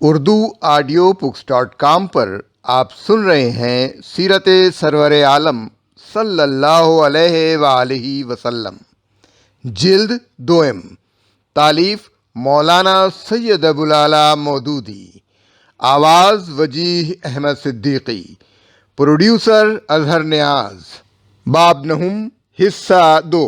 Urdu audio books .com پر آپ سن رہے ہیں سیرت سرور عالم صلی اللہ علیہ وآلہ وسلم، جلد دوم، تالیف مولانا سید ابوالعلا مودودی، آواز وجیح احمد صدیقی، پروڈیوسر اظہر نیاز۔ باب نہم، حصہ 2،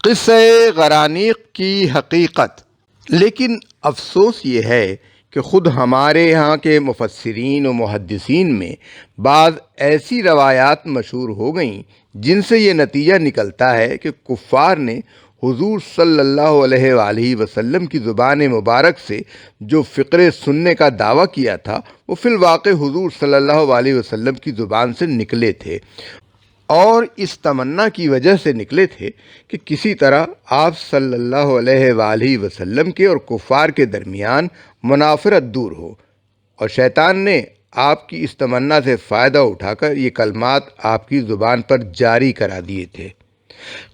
قصہ غرانیق کی حقیقت۔ لیکن افسوس یہ ہے کہ خود ہمارے یہاں کے مفسرین و محدثین میں بعض ایسی روایات مشہور ہو گئیں جن سے یہ نتیجہ نکلتا ہے کہ کفار نے حضور صلی اللہ علیہ وآلہ وسلم کی زبان مبارک سے جو فقرے سننے کا دعویٰ کیا تھا وہ فی الواقع حضور صلی اللہ علیہ وسلم کی زبان سے نکلے تھے، اور اس تمنا کی وجہ سے نکلے تھے کہ کسی طرح آپ صلی اللہ علیہ وآلہ وسلم کے اور کفار کے درمیان منافرت دور ہو، اور شیطان نے آپ کی اس تمنا سے فائدہ اٹھا کر یہ کلمات آپ کی زبان پر جاری کرا دیے تھے۔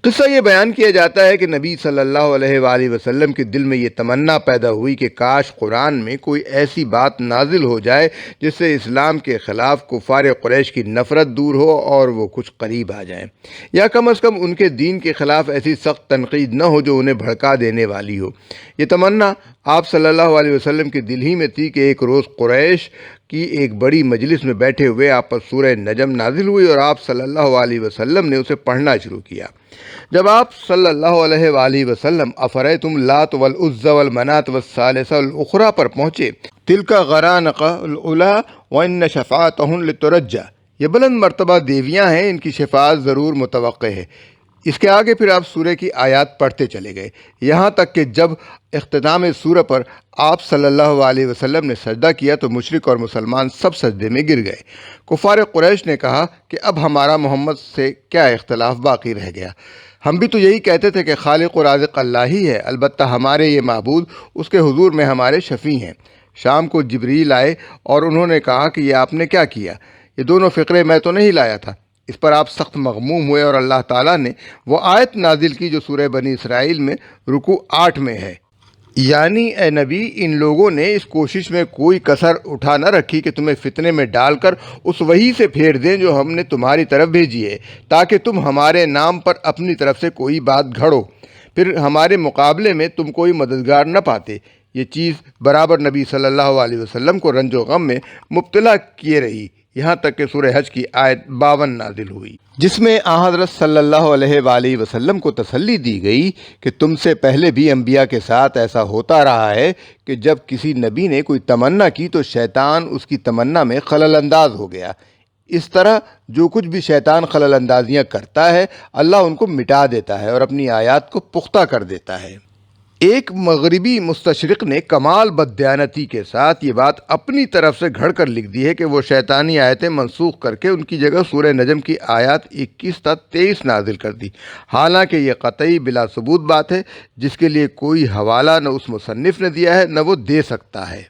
قصہ یہ بیان کیا جاتا ہے کہ نبی صلی اللہ علیہ وآلہ وسلم کے دل میں یہ تمنا پیدا ہوئی کہ کاش قرآن میں کوئی ایسی بات نازل ہو جائے جس سے اسلام کے خلاف کفار قریش کی نفرت دور ہو اور وہ کچھ قریب آ جائیں، یا کم از کم ان کے دین کے خلاف ایسی سخت تنقید نہ ہو جو انہیں بھڑکا دینے والی ہو۔ یہ تمنا آپ صلی اللہ علیہ وسلم کے دل ہی میں تھی کہ ایک روز قریش کی ایک بڑی مجلس میں بیٹھے ہوئے آپ پر سورہ نجم نازل ہوئی اور آپ صلی اللہ علیہ وسلم نے اسے پڑھنا شروع کیا۔ جب آپ صلی اللہ علیہ وآلہ وسلم افریتم لات والعزی والمنات والثالثہ الاخری پر پہنچے، تلک غرانق العلا وان شفاعتہن لترجی، یہ بلند مرتبہ دیویاں ہیں، ان کی شفاعت ضرور متوقع ہے۔ اس کے آگے پھر آپ سورہ کی آیات پڑھتے چلے گئے، یہاں تک کہ جب اختتام سورہ پر آپ صلی اللہ علیہ وسلم نے سجدہ کیا تو مشرک اور مسلمان سب سجدے میں گر گئے۔ کفار قریش نے کہا کہ اب ہمارا محمد سے کیا اختلاف باقی رہ گیا، ہم بھی تو یہی کہتے تھے کہ خالق و رازق اللہ ہی ہے، البتہ ہمارے یہ معبود اس کے حضور میں ہمارے شفیع ہیں۔ شام کو جبریل آئے اور انہوں نے کہا کہ یہ آپ نے کیا کیا، یہ دونوں فقرے میں تو نہیں لایا تھا۔ اس پر آپ سخت مغموم ہوئے اور اللہ تعالیٰ نے وہ آیت نازل کی جو سورہ بنی اسرائیل میں رکوع 8 میں ہے، یعنی اے نبی، ان لوگوں نے اس کوشش میں کوئی کسر اٹھا نہ رکھی کہ تمہیں فتنے میں ڈال کر اس وحی سے پھیر دیں جو ہم نے تمہاری طرف بھیجی ہے، تاکہ تم ہمارے نام پر اپنی طرف سے کوئی بات گھڑو، پھر ہمارے مقابلے میں تم کوئی مددگار نہ پاتے۔ یہ چیز برابر نبی صلی اللہ علیہ وسلم کو رنج و غم میں مبتلا کیے رہی، یہاں تک کہ سورہ حج کی آیت 52 نازل ہوئی، جس میں حضرت صلی اللہ علیہ وآلہ وسلم کو تسلی دی گئی کہ تم سے پہلے بھی انبیاء کے ساتھ ایسا ہوتا رہا ہے کہ جب کسی نبی نے کوئی تمنا کی تو شیطان اس کی تمنا میں خلل انداز ہو گیا۔ اس طرح جو کچھ بھی شیطان خلل اندازیاں کرتا ہے اللہ ان کو مٹا دیتا ہے اور اپنی آیات کو پختہ کر دیتا ہے۔ ایک مغربی مستشرق نے کمال بددیانتی کے ساتھ یہ بات اپنی طرف سے گھڑ کر لکھ دی ہے کہ وہ شیطانی آیتیں منسوخ کر کے ان کی جگہ سورہ نجم کی آیات 21 تا 23 نازل کر دی، حالانکہ یہ قطعی بلا ثبوت بات ہے جس کے لیے کوئی حوالہ نہ اس مصنف نے دیا ہے نہ وہ دے سکتا ہے۔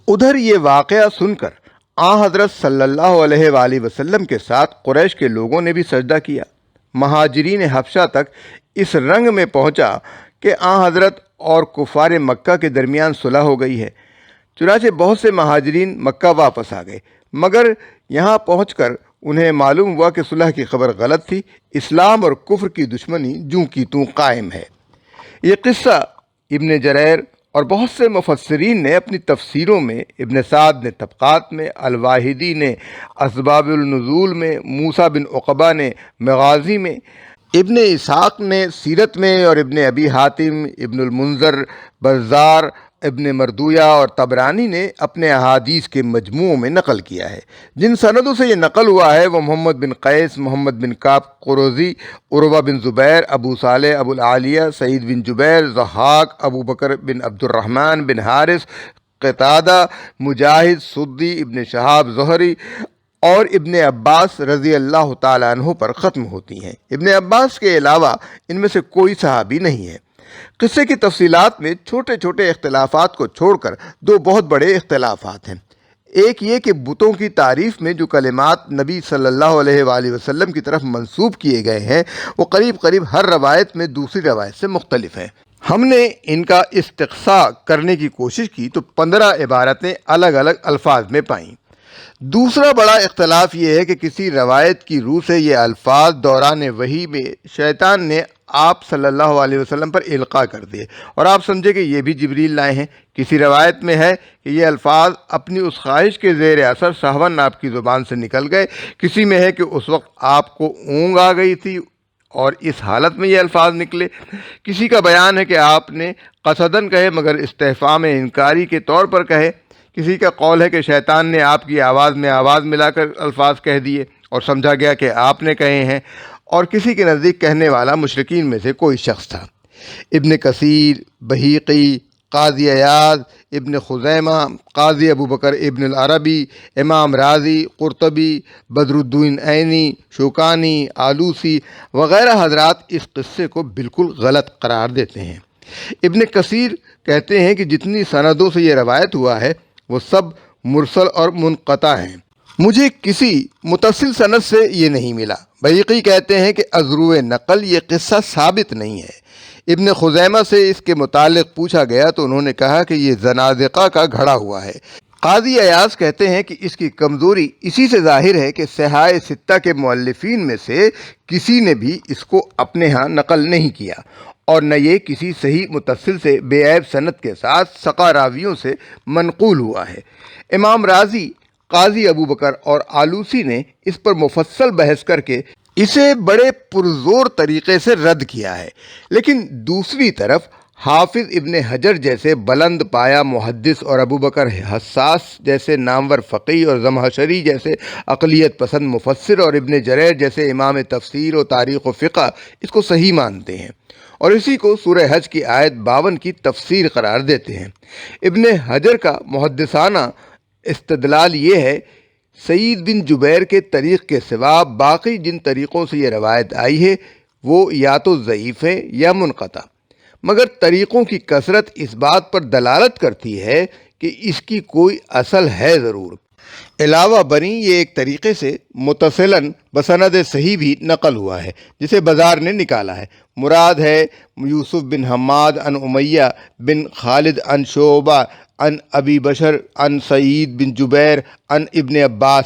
ادھر یہ واقعہ سن کر حضرت صلی اللہ علیہ وآلہ وسلم کے ساتھ قریش کے لوگوں نے بھی سجدہ کیا۔ مہاجرین حبشہ تک اس رنگ میں پہنچا کہ حضرت اور کفار مکہ کے درمیان صلح ہو گئی ہے، چنانچہ بہت سے مہاجرین مکہ واپس آ گئے، مگر یہاں پہنچ کر انہیں معلوم ہوا کہ صلح کی خبر غلط تھی، اسلام اور کفر کی دشمنی جوں کی توں قائم ہے۔ یہ قصہ ابن جریر اور بہت سے مفسرین نے اپنی تفسیروں میں، ابن سعد نے طبقات میں، الواحدی نے اسباب النزول میں، موسیٰ بن عقبہ نے مغازی میں، ابن اسحاق نے سیرت میں، اور ابن ابی حاتم، ابن المنذر، بزار، ابن مردویہ اور طبرانی نے اپنے احادیث کے مجموعوں میں نقل کیا ہے۔ جن سندوں سے یہ نقل ہوا ہے وہ محمد بن قیس، محمد بن کعب قرظی، عروہ بن زبیر، ابو صالح ابو العالیہ، سعید بن جبیر، ضحاک، ابو بکر بن عبد الرحمن بن حارث، قتادہ، مجاہد، سدی، ابن شہاب زہری اور ابن عباس رضی اللہ تعالیٰ عنہ پر ختم ہوتی ہیں۔ ابن عباس کے علاوہ ان میں سے کوئی صحابی نہیں ہے۔ قصے کی تفصیلات میں چھوٹے چھوٹے اختلافات کو چھوڑ کر دو بہت بڑے اختلافات ہیں۔ ایک یہ کہ بتوں کی تعریف میں جو کلمات نبی صلی اللہ علیہ وآلہ وسلم کی طرف منسوب کیے گئے ہیں وہ قریب قریب ہر روایت میں دوسری روایت سے مختلف ہیں۔ ہم نے ان کا استقصاء کرنے کی کوشش کی تو 15 عبارتیں الگ الگ الفاظ میں پائیں۔ دوسرا بڑا اختلاف یہ ہے کہ کسی روایت کی روح سے یہ الفاظ دوران وحی میں شیطان نے آپ صلی اللہ علیہ وسلم پر القاء کر دیے اور آپ سمجھے کہ یہ بھی جبریل لائے ہیں۔ کسی روایت میں ہے کہ یہ الفاظ اپنی اس خواہش کے زیر اثر سہون آپ کی زبان سے نکل گئے، کسی میں ہے کہ اس وقت آپ کو اونگ آ گئی تھی اور اس حالت میں یہ الفاظ نکلے، کسی کا بیان ہے کہ آپ نے قصداً کہے مگر استفہام انکاری کے طور پر کہے، کسی کا قول ہے کہ شیطان نے آپ کی آواز میں آواز ملا کر الفاظ کہہ دیے اور سمجھا گیا کہ آپ نے کہے ہیں، اور کسی کے نزدیک کہنے والا مشرکین میں سے کوئی شخص تھا۔ ابن کثیر، بہیقی، قاضی عیاض، ابن خزیمہ، قاضی ابو بکر ابن العربی، امام رازی، قرطبی، بدر الدین عینی، شوکانی، آلوسی وغیرہ حضرات اس قصے کو بالکل غلط قرار دیتے ہیں۔ ابن کثیر کہتے ہیں کہ جتنی سندوں سے یہ روایت ہوا ہے وہ سب مرسل اور منقطع ہیں، مجھے کسی متصل سند سے یہ نہیں ملا۔ بہیقی کہتے ہیں کہ از روئے نقل یہ قصہ ثابت نہیں ہے۔ ابن خزیمہ سے اس کے متعلق پوچھا گیا تو انہوں نے کہا کہ یہ زنادقہ کا گھڑا ہوا ہے۔ قاضی عیاض کہتے ہیں کہ اس کی کمزوری اسی سے ظاہر ہے کہ صحاح ستہ کے مؤلفین میں سے کسی نے بھی اس کو اپنے ہاں نقل نہیں کیا اور نہ یہ کسی صحیح متصل سے بے عیب سند کے ساتھ ثقہ راویوں سے منقول ہوا ہے۔ امام رازی، قاضی ابو بکر اور آلوسی نے اس پر مفصل بحث کر کے اسے بڑے پرزور طریقے سے رد کیا ہے، لیکن دوسری طرف حافظ ابن حجر جیسے بلند پایا محدث اور ابو بکر حساس جیسے نامور فقیہ اور زمخشری جیسے اقلیت پسند مفسر اور ابن جریر جیسے امام تفسیر و تاریخ و فقہ اس کو صحیح مانتے ہیں اور اسی کو سورہ حج کی آیت 52 کی تفسیر قرار دیتے ہیں۔ ابن حجر کا محدثانہ استدلال یہ ہے، سعید بن جبیر کے طریق کے سوا باقی جن طریقوں سے یہ روایت آئی ہے وہ یا تو ضعیف ہیں یا منقطع، مگر طریقوں کی کثرت اس بات پر دلالت کرتی ہے کہ اس کی کوئی اصل ہے ضرور۔ علاوہ بری یہ ایک طریقے سے متصلاً بسند صحیح بھی نقل ہوا ہے جسے بزار نے نکالا ہے۔ مراد ہے یوسف بن حماد عن امیہ بن خالد عن شعبہ عن ابی بشر عن سعید بن جبیر عن ابن عباس،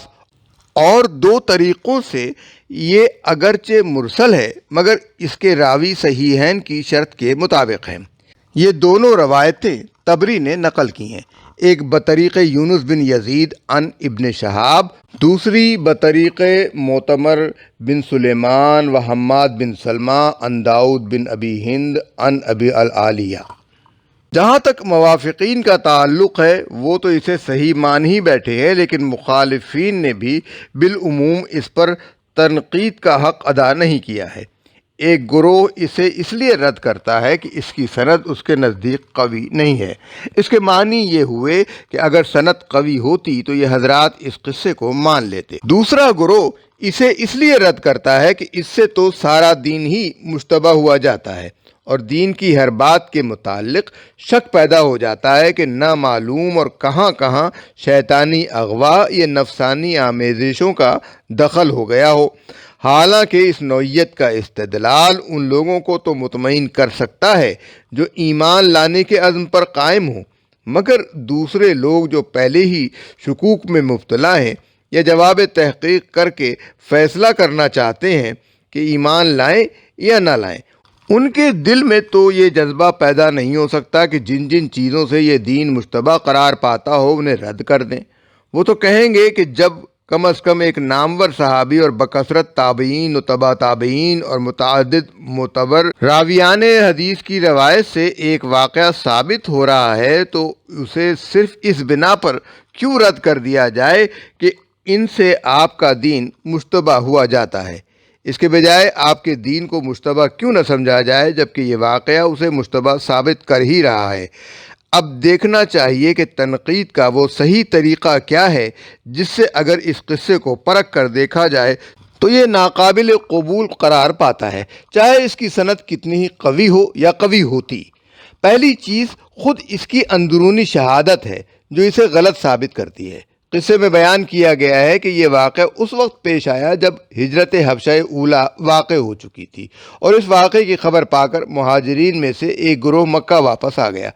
اور دو طریقوں سے یہ اگرچہ مرسل ہے مگر اس کے راوی صحیحین کی شرط کے مطابق ہیں۔ یہ دونوں روایتیں طبری نے نقل کی ہیں، ایک بطریق یونس بن یزید عن ابن شہاب، دوسری بطریق معتمر بن سلیمان و حماد بن سلمہ عن داؤد بن ابی ہند عن ابی العالیہ۔ جہاں تک موافقین کا تعلق ہے وہ تو اسے صحیح مان ہی بیٹھے ہیں، لیکن مخالفین نے بھی بالعموم اس پر تنقید کا حق ادا نہیں کیا ہے۔ ایک گروہ اسے اس لیے رد کرتا ہے کہ اس کی سند اس کے نزدیک قوی نہیں ہے۔ اس کے معنی یہ ہوئے کہ اگر سند قوی ہوتی تو یہ حضرات اس قصے کو مان لیتے۔ دوسرا گروہ اسے اس لیے رد کرتا ہے کہ اس سے تو سارا دین ہی مشتبہ ہوا جاتا ہے اور دین کی ہر بات کے متعلق شک پیدا ہو جاتا ہے کہ نہ معلوم اور کہاں کہاں شیطانی اغوا یا نفسانی آمیزشوں کا دخل ہو گیا ہو۔ حالانکہ اس نوعیت کا استدلال ان لوگوں کو تو مطمئن کر سکتا ہے جو ایمان لانے کے عزم پر قائم ہوں، مگر دوسرے لوگ جو پہلے ہی شکوک میں مبتلا ہیں یا جواب تحقیق کر کے فیصلہ کرنا چاہتے ہیں کہ ایمان لائیں یا نہ لائیں، ان کے دل میں تو یہ جذبہ پیدا نہیں ہو سکتا کہ جن جن چیزوں سے یہ دین مشتبہ قرار پاتا ہو انہیں رد کر دیں۔ وہ تو کہیں گے کہ جب کم از کم ایک نامور صحابی اور بکثرت تابعین و تبع تابعین اور متعدد معتبر راویان حدیث کی روایت سے ایک واقعہ ثابت ہو رہا ہے تو اسے صرف اس بنا پر کیوں رد کر دیا جائے کہ ان سے آپ کا دین مشتبہ ہوا جاتا ہے؟ اس کے بجائے آپ کے دین کو مشتبہ کیوں نہ سمجھا جائے جبکہ یہ واقعہ اسے مشتبہ ثابت کر ہی رہا ہے؟ اب دیکھنا چاہیے کہ تنقید کا وہ صحیح طریقہ کیا ہے جس سے اگر اس قصے کو پرکھ کر دیکھا جائے تو یہ ناقابل قبول قرار پاتا ہے، چاہے اس کی سند کتنی ہی قوی ہو یا قوی ہوتی۔ پہلی چیز خود اس کی اندرونی شہادت ہے جو اسے غلط ثابت کرتی ہے۔ قصے میں بیان کیا گیا ہے کہ یہ واقعہ اس وقت پیش آیا جب ہجرت حبشہ اولا واقع ہو چکی تھی، اور اس واقعے کی خبر پا کر مہاجرین میں سے ایک گروہ مکہ واپس آ گیا۔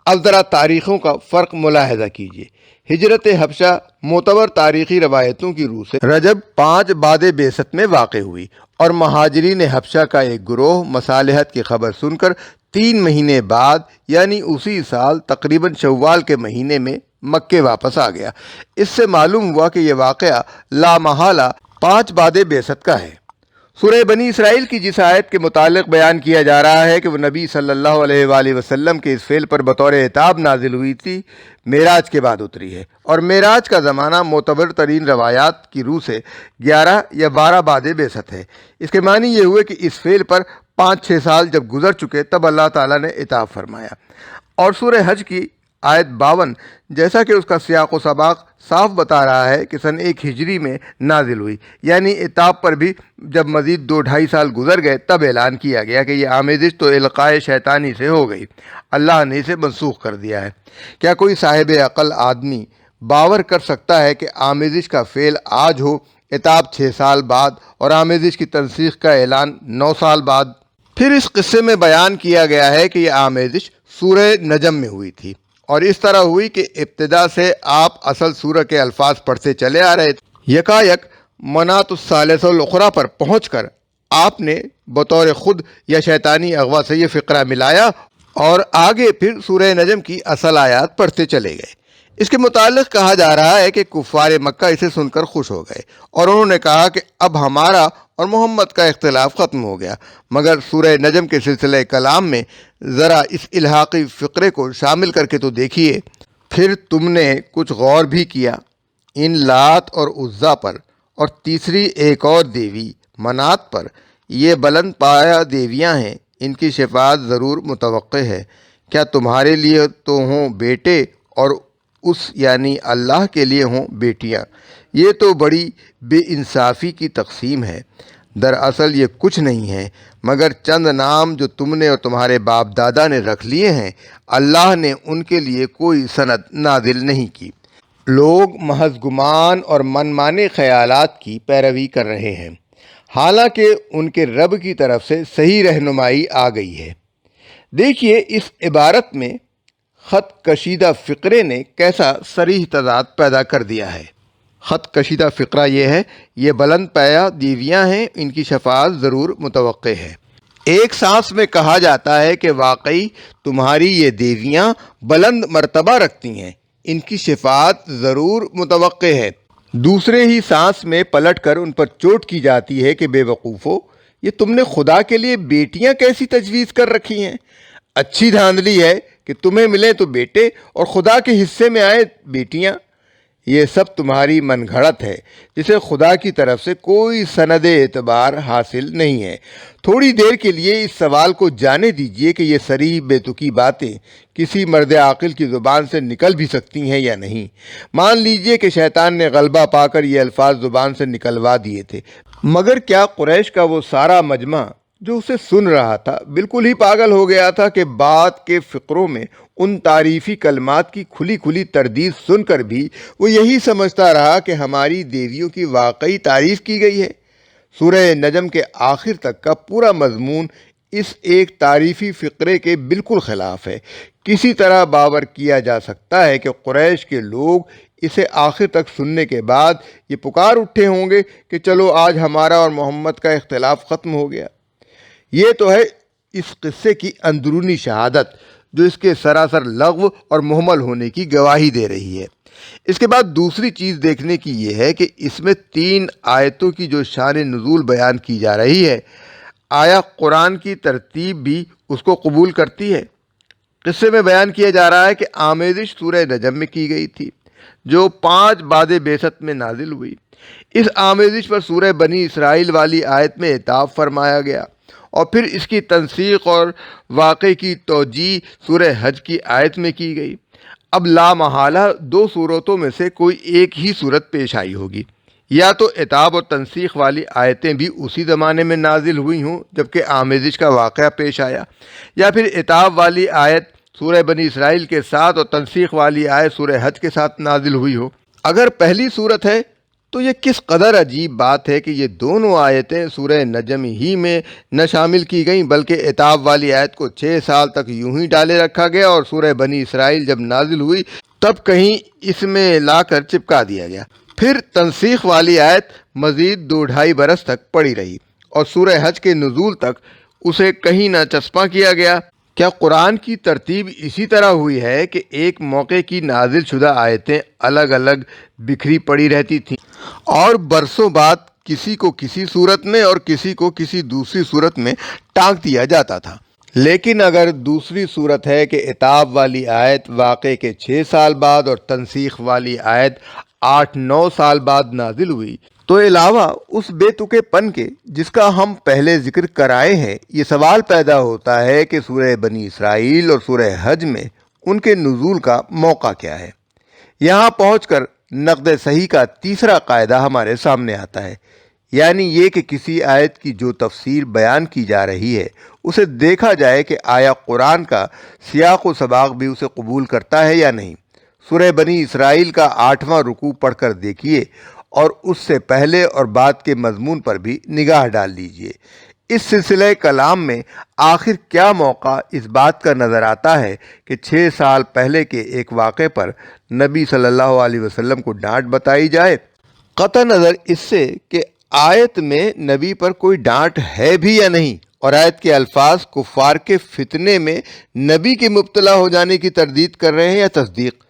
اب ذرا تاریخوں کا فرق ملاحظہ کیجیے۔ ہجرت حبشہ معتبر تاریخی روایتوں کی روح سے رجب 5 بعد بعثت میں واقع ہوئی، اور مہاجرین حبشہ کا ایک گروہ مصالحت کی خبر سن کر 3 مہینے بعد یعنی اسی سال تقریباً شوال کے مہینے میں مکے واپس آ گیا۔ اس سے معلوم ہوا کہ یہ واقعہ لا محالہ 5 بعد بعثت کا ہے۔ سورہ بنی اسرائیل کی جس آیت کے متعلق بیان کیا جا رہا ہے کہ وہ نبی صلی اللہ علیہ وآلہ وسلم کے اس فعل پر بطور عتاب نازل ہوئی تھی، معراج کے بعد اتری ہے، اور معراج کا زمانہ معتبر ترین روایات کی روح سے 11 یا 12 بعد بعثت ہے۔ اس کے معنی یہ ہوئے کہ اس فعل پر 5-6 سال جب گزر چکے تب اللہ تعالیٰ نے عتاب فرمایا۔ اور سورہ حج کی آیت 52 جیسا کہ اس کا سیاق و سباق صاف بتا رہا ہے کہ سن 1 ہجری میں نازل ہوئی، یعنی عتاب پر بھی جب مزید 2-2.5 سال گزر گئے تب اعلان کیا گیا کہ یہ آمیزش تو القائے شیطانی سے ہو گئی، اللہ نے اسے منسوخ کر دیا ہے۔ کیا کوئی صاحب عقل آدمی باور کر سکتا ہے کہ آمیزش کا فعل آج ہو، عتاب 6 سال بعد، اور آمیزش کی تنسیخ کا اعلان 9 سال بعد؟ پھر اس قصے میں بیان کیا گیا ہے کہ یہ آمیزش سورہ نجم میں ہوئی تھی، اور اس طرح ہوئی کہ ابتدا سے آپ اصل سورہ کے الفاظ پڑھتے چلے آ رہے تھے۔ یکایک منات الثالثہ الاخری پر پہنچ کر آپ نے بطور خود یا شیطانی اغوا سے یہ فقرہ ملایا اور آگے پھر سورہ نجم کی اصل آیات پڑھتے چلے گئے۔ اس کے متعلق کہا جا رہا ہے کہ کفار مکہ اسے سن کر خوش ہو گئے، اور انہوں نے کہا کہ اب ہمارا اور محمد کا اختلاف ختم ہو گیا۔ مگر سورہ نجم کے سلسلہ کلام میں ذرا اس الحاقی فقرے کو شامل کر کے تو دیکھیے۔ پھر تم نے کچھ غور بھی کیا ان لات اور عزا پر، اور تیسری ایک اور دیوی منات پر، یہ بلند پایہ دیویاں ہیں، ان کی شفاعت ضرور متوقع ہے۔ کیا تمہارے لیے تو ہوں بیٹے اور اس یعنی اللہ کے لیے ہوں بیٹیاں؟ یہ تو بڑی بے انصافی کی تقسیم ہے۔ دراصل یہ کچھ نہیں ہے مگر چند نام جو تم نے اور تمہارے باپ دادا نے رکھ لیے ہیں، اللہ نے ان کے لیے کوئی سند نازل نہیں کی۔ لوگ محض گمان اور من مانے خیالات کی پیروی کر رہے ہیں، حالانکہ ان کے رب کی طرف سے صحیح رہنمائی آ گئی ہے۔ دیکھیے اس عبارت میں خط کشیدہ فقرے نے کیسا صریح تضاد پیدا کر دیا ہے۔ خط کشیدہ فقرہ یہ ہے، یہ بلند پایہ دیویاں ہیں، ان کی شفاعت ضرور متوقع ہے۔ ایک سانس میں کہا جاتا ہے کہ واقعی تمہاری یہ دیویاں بلند مرتبہ رکھتی ہیں، ان کی شفاعت ضرور متوقع ہے۔ دوسرے ہی سانس میں پلٹ کر ان پر چوٹ کی جاتی ہے کہ بے وقوفو، یہ تم نے خدا کے لیے بیٹیاں کیسی تجویز کر رکھی ہیں؟ اچھی دھاندلی ہے کہ تمہیں ملیں تو بیٹے اور خدا کے حصے میں آئے بیٹیاں۔ یہ سب تمہاری من گھڑت ہے جسے خدا کی طرف سے کوئی سند اعتبار حاصل نہیں ہے۔ تھوڑی دیر کے لیے اس سوال کو جانے دیجئے کہ یہ صریح بے تکی باتیں کسی مرد عاقل کی زبان سے نکل بھی سکتی ہیں یا نہیں۔ مان لیجئے کہ شیطان نے غلبہ پا کر یہ الفاظ زبان سے نکلوا دیے تھے، مگر کیا قریش کا وہ سارا مجمع جو اسے سن رہا تھا بالکل ہی پاگل ہو گیا تھا کہ بعد کے فقروں میں ان تعریفی کلمات کی کھلی کھلی تردید سن کر بھی وہ یہی سمجھتا رہا کہ ہماری دیویوں کی واقعی تعریف کی گئی ہے؟ سورہ نجم کے آخر تک کا پورا مضمون اس ایک تعریفی فقرے کے بالکل خلاف ہے۔ کسی طرح باور کیا جا سکتا ہے کہ قریش کے لوگ اسے آخر تک سننے کے بعد یہ پکار اٹھے ہوں گے کہ چلو آج ہمارا اور محمد کا اختلاف ختم ہو گیا۔ یہ تو ہے اس قصے کی اندرونی شہادت جو اس کے سراسر لغو اور مہمل ہونے کی گواہی دے رہی ہے۔ اس کے بعد دوسری چیز دیکھنے کی یہ ہے کہ اس میں 3 آیتوں کی جو شان نزول بیان کی جا رہی ہے، آیا قرآن کی ترتیب بھی اس کو قبول کرتی ہے؟ قصے میں بیان کیا جا رہا ہے کہ آمیزش سورہ نجم میں کی گئی تھی جو 5 بعد بعثت میں نازل ہوئی۔ اس آمیزش پر سورہ بنی اسرائیل والی آیت میں عتاب فرمایا گیا، اور پھر اس کی تنسیخ اور واقعے کی توجیہ سورہ حج کی آیت میں کی گئی۔ اب لا محالہ 2 صورتوں میں سے کوئی ایک ہی صورت پیش آئی ہوگی، یا تو عتاب اور تنسیخ والی آیتیں بھی اسی زمانے میں نازل ہوئی ہوں جبکہ آمیزش کا واقعہ پیش آیا، یا پھر عتاب والی آیت سورہ بنی اسرائیل کے ساتھ اور تنسیخ والی آیت سورہ حج کے ساتھ نازل ہوئی ہو۔ اگر پہلی صورت ہے تو یہ کس قدر عجیب بات ہے کہ یہ دونوں آیتیں سورہ نجم ہی میں نہ شامل کی گئیں، بلکہ عتاب والی آیت کو 6 سال تک یوں ہی ڈالے رکھا گیا، اور سورہ بنی اسرائیل جب نازل ہوئی تب کہیں اس میں لا کر چپکا دیا گیا۔ پھر تنسیخ والی آیت مزید 2-2.5 برس تک پڑی رہی، اور سورہ حج کے نزول تک اسے کہیں نہ چسپاں کیا گیا۔ کیا قرآن کی ترتیب اسی طرح ہوئی ہے کہ ایک موقع کی نازل شدہ آیتیں الگ الگ بکھری پڑی رہتی تھیں اور برسوں بعد کسی کو کسی صورت میں اور کسی کو کسی دوسری صورت میں ٹانک دیا جاتا تھا؟ لیکن اگر دوسری صورت ہے کہ عتاب والی آیت واقعے کے 6 سال بعد اور تنسیخ والی آیت 8-9 سال بعد نازل ہوئی، تو علاوہ اس بے تکے پن کے جس کا ہم پہلے ذکر کرائے ہیں، یہ سوال پیدا ہوتا ہے کہ سورہ بنی اسرائیل اور سورہ حج میں ان کے نزول کا موقع کیا ہے؟ یہاں پہنچ کر نقد صحیح کا تیسرا قاعدہ ہمارے سامنے آتا ہے، یعنی یہ کہ کسی آیت کی جو تفسیر بیان کی جا رہی ہے اسے دیکھا جائے کہ آیا قرآن کا سیاق و سباق بھی اسے قبول کرتا ہے یا نہیں۔ سورہ بنی اسرائیل کا 8واں رکوع پڑھ کر دیکھیے اور اس سے پہلے اور بعد کے مضمون پر بھی نگاہ ڈال لیجئے۔ اس سلسلہ کلام میں آخر کیا موقع اس بات کا نظر آتا ہے کہ 6 سال پہلے کے ایک واقعے پر نبی صلی اللہ علیہ وسلم کو ڈانٹ بتائی جائے؟ قطع نظر اس سے کہ آیت میں نبی پر کوئی ڈانٹ ہے بھی یا نہیں، اور آیت کے الفاظ کفار کے فتنے میں نبی کے مبتلا ہو جانے کی تردید کر رہے ہیں یا تصدیق۔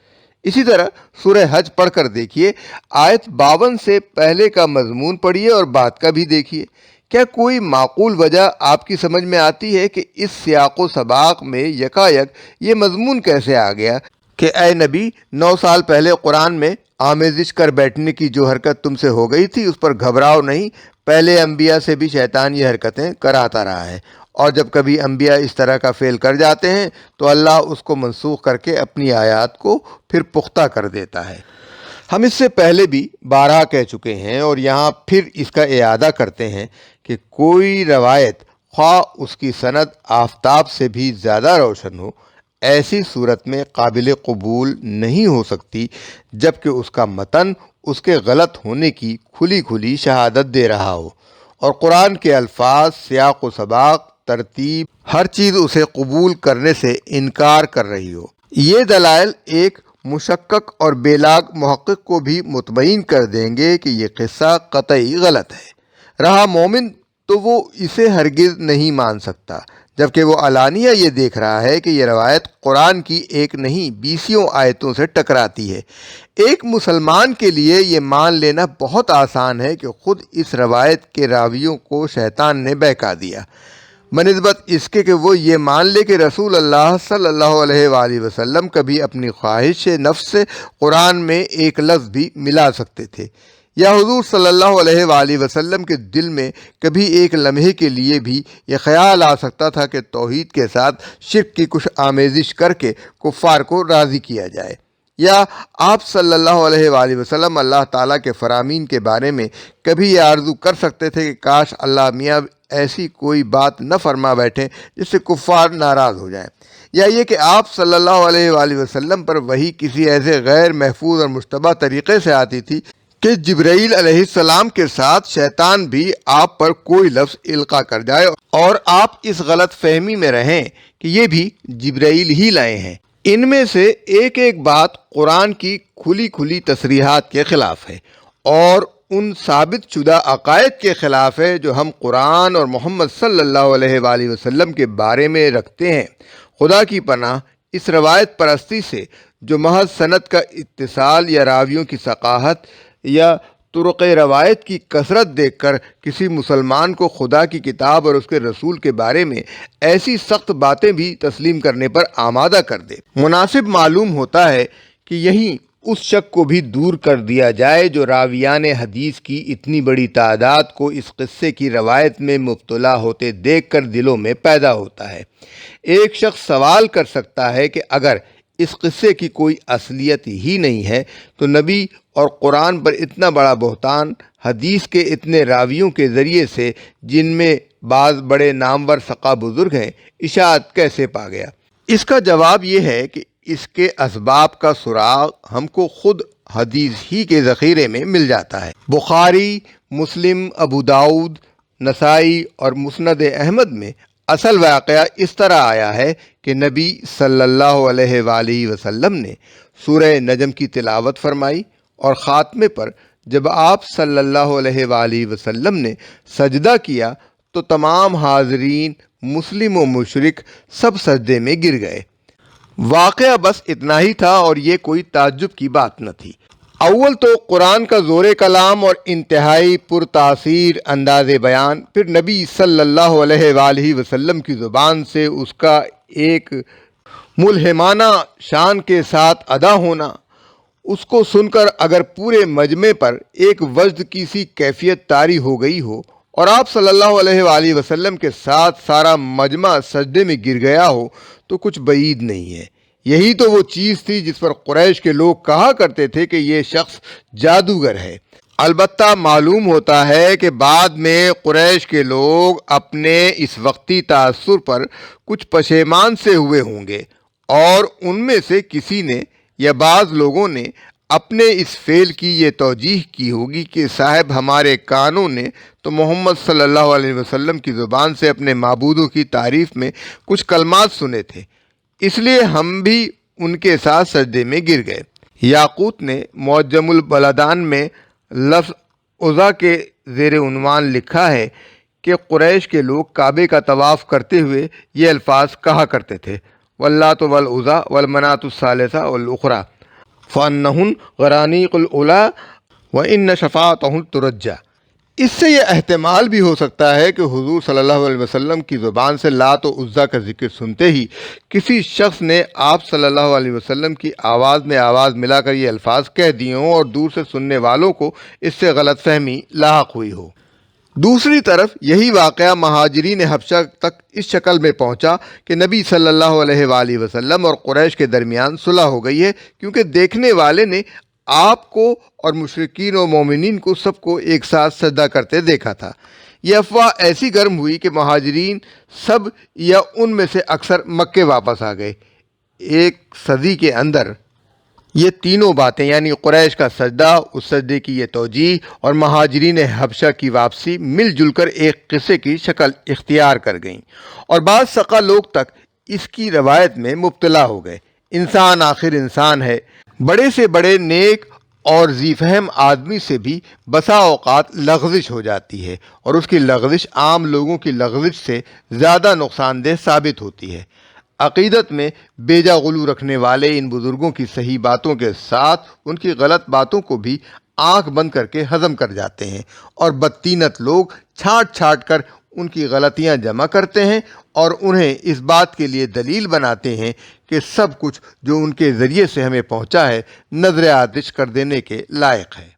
اسی طرح سورہ حج پڑھ کر دیکھیے، آیت 52 سے پہلے کا مضمون پڑھیے اور بعد کا بھی دیکھیے۔ کیا کوئی معقول وجہ آپ کی سمجھ میں آتی ہے کہ اس سیاق و سباق میں یکایک یہ مضمون کیسے آ گیا کہ اے نبی، 9 سال پہلے قرآن میں آمیزش کر بیٹھنے کی جو حرکت تم سے ہو گئی تھی اس پر گھبراؤ نہیں، پہلے انبیاء سے بھی شیطان یہ حرکتیں کراتا رہا ہے، اور جب کبھی انبیاء اس طرح کا فعل کر جاتے ہیں تو اللہ اس کو منسوخ کر کے اپنی آیات کو پھر پختہ کر دیتا ہے۔ ہم اس سے پہلے بھی بارہا کہہ چکے ہیں اور یہاں پھر اس کا اعادہ کرتے ہیں کہ کوئی روایت خواہ اس کی سند آفتاب سے بھی زیادہ روشن ہو، ایسی صورت میں قابل قبول نہیں ہو سکتی جبکہ اس کا متن اس کے غلط ہونے کی کھلی کھلی شہادت دے رہا ہو، اور قرآن کے الفاظ، سیاق و سباق، ترتیب، ہر چیز اسے قبول کرنے سے انکار کر رہی ہو۔ یہ دلائل ایک مشکک اور بے لاگ محقق کو بھی مطمئن کر دیں گے کہ یہ قصہ قطعی غلط ہے۔ رہا مومن تو وہ اسے ہرگز نہیں مان سکتا، جبکہ وہ علانیہ یہ دیکھ رہا ہے کہ یہ روایت قرآن کی ایک نہیں 20 آیتوں سے ٹکراتی ہے۔ ایک مسلمان کے لیے یہ مان لینا بہت آسان ہے کہ خود اس روایت کے راویوں کو شیطان نے بہکا دیا، بنسبت اس کے کہ وہ یہ مان لے کہ رسول اللہ صلی اللہ علیہ وآلہ وسلم کبھی اپنی خواہش نفس سے قرآن میں ایک لفظ بھی ملا سکتے تھے، یا حضور صلی اللہ علیہ وآلہ وسلم کے دل میں کبھی ایک لمحے کے لیے بھی یہ خیال آ سکتا تھا کہ توحید کے ساتھ شرک کی کچھ آمیزش کر کے کفار کو راضی کیا جائے، یا آپ صلی اللہ علیہ وآلہ وسلم اللہ تعالیٰ کے فرامین کے بارے میں کبھی یہ آرزو کر سکتے تھے کہ کاش اللہ میاں ایسی کوئی بات نہ فرما بیٹھیں جس سے کفار ناراض ہو جائیں، یا یہ کہ آپ صلی اللہ علیہ وآلہ وسلم پر وہی کسی ایسے غیر محفوظ اور مشتبہ طریقے سے آتی تھی کہ جبرائیل علیہ السلام کے ساتھ شیطان بھی آپ پر کوئی لفظ القا کر جائے اور آپ اس غلط فہمی میں رہیں کہ یہ بھی جبرائیل ہی لائے ہیں۔ ان میں سے ایک ایک بات قرآن کی کھلی کھلی تصریحات کے خلاف ہے اور ان ثابت شدہ عقائد کے خلاف ہے جو ہم قرآن اور محمد صلی اللہ علیہ وآلہ وسلم کے بارے میں رکھتے ہیں۔ خدا کی پناہ اس روایت پرستی سے جو محض سند کا اتصال یا راویوں کی ثقافت یا طرق روایت کی کثرت دیکھ کر کسی مسلمان کو خدا کی کتاب اور اس کے رسول کے بارے میں ایسی سخت باتیں بھی تسلیم کرنے پر آمادہ کر دے۔ مناسب معلوم ہوتا ہے کہ یہیں اس شک کو بھی دور کر دیا جائے جو راویان حدیث کی اتنی بڑی تعداد کو اس قصے کی روایت میں مبتلا ہوتے دیکھ کر دلوں میں پیدا ہوتا ہے۔ ایک شخص سوال کر سکتا ہے کہ اگر اس قصے کی کوئی اصلیت ہی نہیں ہے تو نبی اور قرآن پر اتنا بڑا بہتان حدیث کے اتنے راویوں کے ذریعے سے، جن میں بعض بڑے نامور ثقہ بزرگ ہیں، اشاعت کیسے پا گیا؟ اس کا جواب یہ ہے کہ اس کے اسباب کا سراغ ہم کو خود حدیث ہی کے ذخیرے میں مل جاتا ہے۔ بخاری، مسلم، ابو داؤد، نسائی اور مسند احمد میں اصل واقعہ اس طرح آیا ہے کہ نبی صلی اللہ علیہ وآلہ وسلم نے سورہ نجم کی تلاوت فرمائی اور خاتمے پر جب آپ صلی اللہ علیہ وآلہ وسلم نے سجدہ کیا تو تمام حاضرین مسلم و مشرک سب سجدے میں گر گئے۔ واقعہ بس اتنا ہی تھا اور یہ کوئی تعجب کی بات نہ تھی۔ اول تو قرآن کا زور کلام اور انتہائی پرتاثیر انداز بیان، پھر نبی صلی اللہ علیہ وآلہ وسلم کی زبان سے اس کا ایک ملہمانہ شان کے ساتھ ادا ہونا، اس کو سن کر اگر پورے مجمع پر ایک وجد کی سی کیفیت طاری ہو گئی ہو اور آپ صلی اللہ علیہ وآلہ وسلم کے ساتھ سارا مجمع سجدے میں گر گیا ہو تو کچھ بعید نہیں ہے۔ یہی تو وہ چیز تھی جس پر قریش کے لوگ کہا کرتے تھے کہ یہ شخص جادوگر ہے۔ البتہ معلوم ہوتا ہے کہ بعد میں قریش کے لوگ اپنے اس وقتی تاثر پر کچھ پشیمان سے ہوئے ہوں گے اور ان میں سے کسی نے یا بعض لوگوں نے اپنے اس فعل کی یہ توجیح کی ہوگی کہ صاحب ہمارے کانوں نے تو محمد صلی اللہ علیہ وسلم کی زبان سے اپنے معبودوں کی تعریف میں کچھ کلمات سنے تھے، اس لیے ہم بھی ان کے ساتھ سجدے میں گر گئے۔ یاقوت نے معجم البلدان میں لفظ عزا کے زیر عنوان لکھا ہے کہ قریش کے لوگ کعبے کا طواف کرتے ہوئے یہ الفاظ کہا کرتے تھے: واللات والعزا والمناۃ الثالثہ والاخری فانہن غرانیق العلا وان شفاعتہن ترجی۔ اس سے یہ احتمال بھی ہو سکتا ہے کہ حضور صلی اللہ علیہ وسلم کی زبان سے لات و عزا کا ذکر سنتے ہی کسی شخص نے آپ صلی اللہ علیہ وسلم کی آواز میں آواز ملا کر یہ الفاظ کہہ دیے ہوں اور دور سے سننے والوں کو اس سے غلط فہمی لاحق ہوئی ہو۔ دوسری طرف یہی واقعہ مہاجرین حبشہ تک اس شکل میں پہنچا کہ نبی صلی اللہ علیہ وآلہ وسلم اور قریش کے درمیان صلح ہو گئی ہے، کیونکہ دیکھنے والے نے آپ کو اور مشرکین و مومنین کو سب کو ایک ساتھ سجدہ کرتے دیکھا تھا۔ یہ افواہ ایسی گرم ہوئی کہ مہاجرین سب یا ان میں سے اکثر مکے واپس آ گئے۔ ایک صدی کے اندر یہ تینوں باتیں یعنی قریش کا سجدہ، اس سجدے کی یہ توجیہ اور مہاجرین حبشہ کی واپسی مل جل کر ایک قصے کی شکل اختیار کر گئیں اور بعض سقہ لوگ تک اس کی روایت میں مبتلا ہو گئے۔ انسان آخر انسان ہے، بڑے سے بڑے نیک اور ذی فہم آدمی سے بھی بسا اوقات لغزش ہو جاتی ہے اور اس کی لغزش عام لوگوں کی لغزش سے زیادہ نقصان دہ ثابت ہوتی ہے۔ عقیدت میں بیجا غلو رکھنے والے ان بزرگوں کی صحیح باتوں کے ساتھ ان کی غلط باتوں کو بھی آنکھ بند کر کے ہضم کر جاتے ہیں اور بدطینت لوگ چھانٹ چھانٹ کر ان کی غلطیاں جمع کرتے ہیں اور انہیں اس بات کے لیے دلیل بناتے ہیں کہ سب کچھ جو ان کے ذریعے سے ہمیں پہنچا ہے نظر آتش کر دینے کے لائق ہے۔